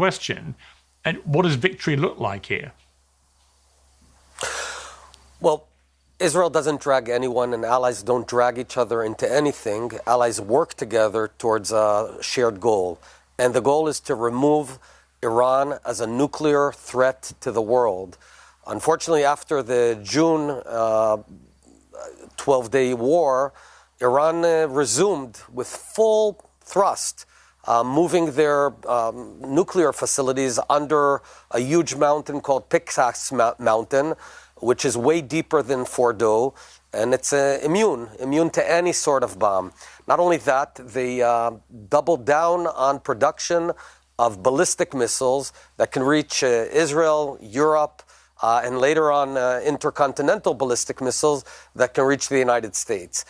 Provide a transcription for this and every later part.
question. And what does victory look like here? Well, Israel doesn't drag anyone, and allies don't drag each other into anything. Allies work together towards a shared goal. And the goal is to remove Iran as a nuclear threat to the world. Unfortunately, after the June 12-day war, Iran resumed with full thrust, moving their nuclear facilities under a huge mountain called Pickaxe Mountain, which is way deeper than Fordo, and it's immune to any sort of bomb. Not only that, they doubled down on production of ballistic missiles that can reach Israel, Europe, and later on intercontinental ballistic missiles that can reach the United States.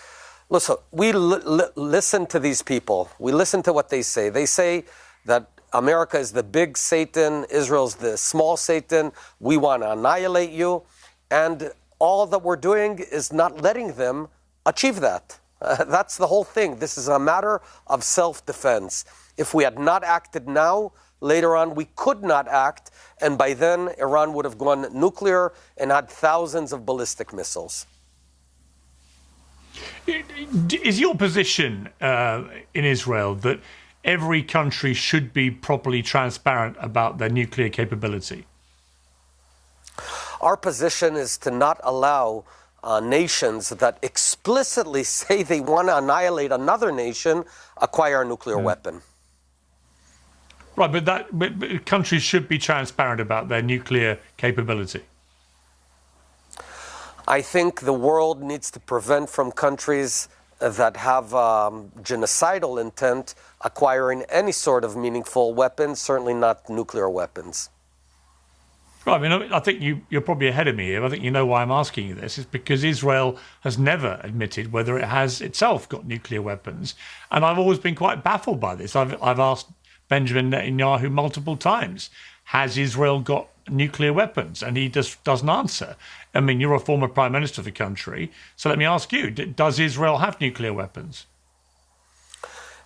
Listen, we listen to these people. We listen to what they say. They say that America is the big Satan, Israel's the small Satan. We want to annihilate you. And all that we're doing is not letting them achieve that. That's the whole thing. This is a matter of self-defense. If we had not acted now, later on we could not act, and by then Iran would have gone nuclear and had thousands of ballistic missiles. Is your position in Israel that every country should be properly transparent about their nuclear capability? Our position is to not allow nations that explicitly say they want to annihilate another nation acquire a nuclear weapon. Right, but countries should be transparent about their nuclear capability. I think the world needs to prevent from countries that have genocidal intent acquiring any sort of meaningful weapons, certainly not nuclear weapons. Right, I mean, I think you're probably ahead of me here. I think you know why I'm asking you this. It's because Israel has never admitted whether it has itself got nuclear weapons. And I've always been quite baffled by this. I've asked Benjamin Netanyahu multiple times, has Israel got nuclear weapons? And he just doesn't answer. I mean, you're a former prime minister of the country. So let me ask you, does Israel have nuclear weapons?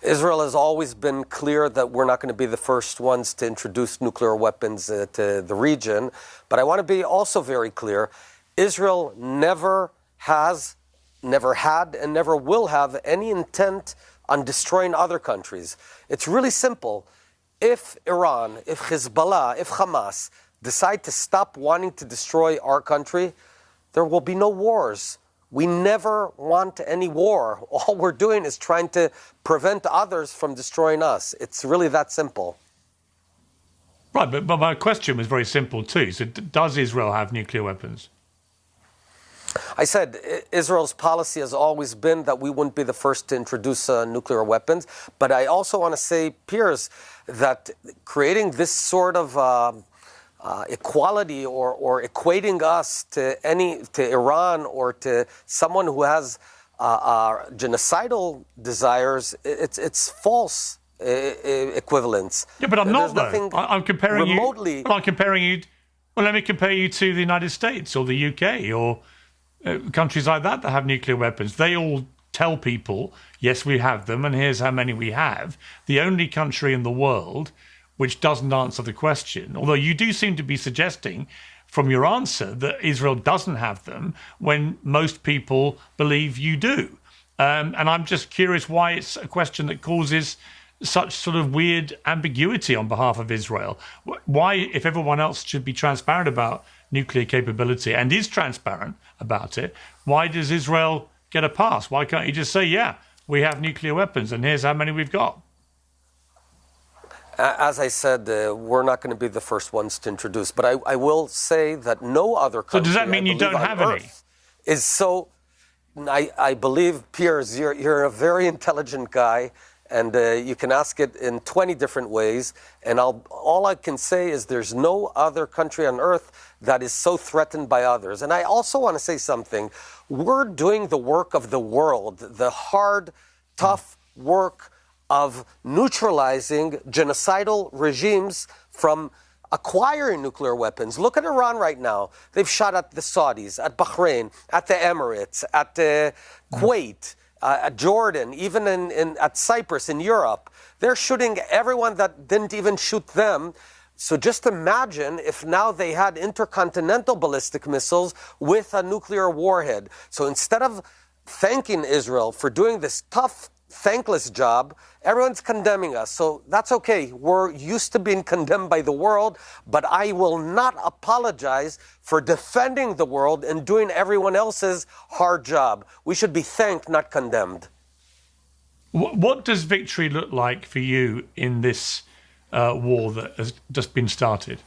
Israel has always been clear that we're not going to be the first ones to introduce nuclear weapons to the region. But I want to be also very clear. Israel never has, never had, and never will have any intent on destroying other countries. It's really simple. If Iran, if Hezbollah, if Hamas decide to stop wanting to destroy our country, there will be no wars. We never want any war. All we're doing is trying to prevent others from destroying us. It's really that simple. Right, but my question was very simple too. So does Israel have nuclear weapons? I said Israel's policy has always been that we wouldn't be the first to introduce nuclear weapons. But I also want to say, Piers, that creating this sort of equality or equating us to Iran or to someone who has genocidal desires, it's false equivalence. Yeah, but I'm not though. I'm comparing remotely. You. Well, I'm comparing you. Well, let me compare you to the United States or the UK or countries like that have nuclear weapons. They all tell people, yes, we have them, and here's how many we have. The only country in the world which doesn't answer the question, although you do seem to be suggesting from your answer that Israel doesn't have them when most people believe you do. And I'm just curious why it's a question that causes such sort of weird ambiguity on behalf of Israel. Why, if everyone else should be transparent about nuclear capability and is transparent about it, why does Israel get a pass? Why can't you just say, yeah, we have nuclear weapons and here's how many we've got? As I said, we're not going to be the first ones to introduce, but I will say that no other country. So does that mean you don't have any? Is so. I believe, Piers, you're a very intelligent guy, and you can ask it in 20 different ways. And all I can say is there's no other country on earth that is so threatened by others. And I also want to say something. We're doing the work of the world, the hard, tough work of neutralizing genocidal regimes from acquiring nuclear weapons. Look at Iran right now. They've shot at the Saudis, at Bahrain, at the Emirates, at Kuwait, at Jordan, even at Cyprus in Europe. they're shooting everyone that didn't even shoot them. So just imagine if now they had intercontinental ballistic missiles with a nuclear warhead. So instead of thanking Israel for doing this tough, thankless job, everyone's condemning us. So that's okay. We're used to being condemned by the world, but I will not apologize for defending the world and doing everyone else's hard job. We should be thanked, not condemned. What does victory look like for you in this war that has just been started?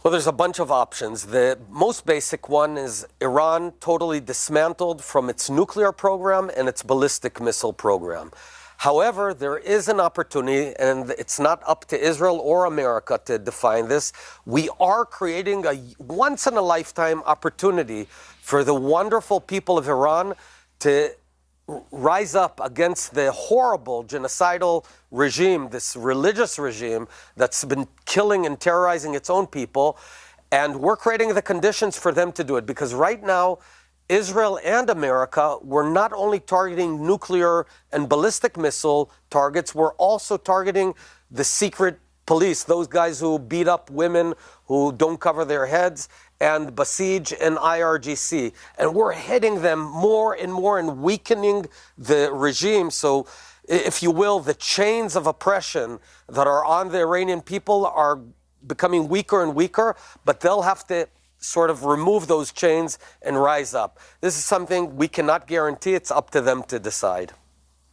Well, there's a bunch of options. The most basic one is Iran totally dismantled from its nuclear program and its ballistic missile program. However, there is an opportunity, and it's not up to Israel or America to define this. We are creating a once-in-a-lifetime opportunity for the wonderful people of Iran to rise up against the horrible genocidal regime, this religious regime that's been killing and terrorizing its own people. And we're creating the conditions for them to do it, because right now, Israel and America were not only targeting nuclear and ballistic missile targets, we're also targeting the secret police, those guys who beat up women who don't cover their heads, and Basij and IRGC. And we're hitting them more and more and weakening the regime. So, if you will, the chains of oppression that are on the Iranian people are becoming weaker and weaker, but they'll have to sort of remove those chains and rise up. This is something we cannot guarantee. It's up to them to decide.